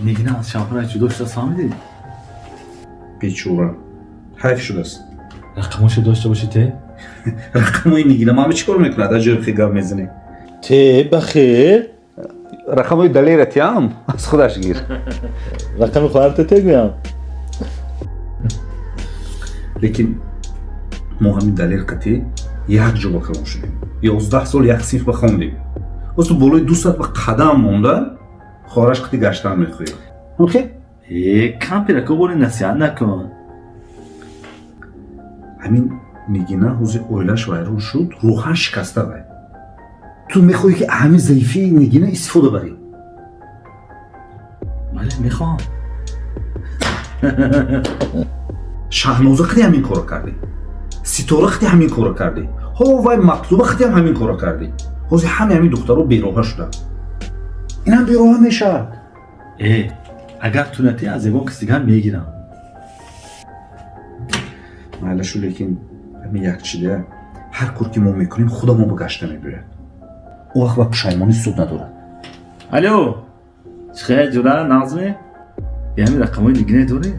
نگینه از شامپرای جدا شده فهمیدی؟ بیچاره حیف شده است. رقمش داشته باشی ته؟ رقمای نگینه ما چیکار میکنه؟ در جای خیگاه میزنه. ته بخیر؟ رقمای دلیرتی هم از خودش گیر. رقم خواهرت ته گویم. لیکن ما همین دلیر قطعی یک جا بکرم شدیم. 11 سال یک صنف بخوندیم. واسه بالای 200 به قدم مونده خواهرش قطعی گشتن میخوایی. اوکی؟ کم پیره که بولی نصیحت نکن. همین نگینه حوزی اویلش ویرون شد روحان شکسته باید. تو میخوایی که همین ضعیفی نگینه استفاده بری. بله میخوام. شاهنوزه خیلی همین کارو کردی. ستاره خیلی همین کارو کردی. هوای مطلوبه خیلی همین کارو کردی. حوزی همین دخترها بیروها شده. این هم بیروها میشه. اگر تونتی از ایوان کسی دیگه هم میگیرم. معلشو لیکن همین یک چیده هر کار که ما میکنیم خدا ما بگشته میبرد. او وقت با پشایمانی سود نداره. الو چه خیلی جوره نازمه؟ یه همین رقمای نگینه داره؟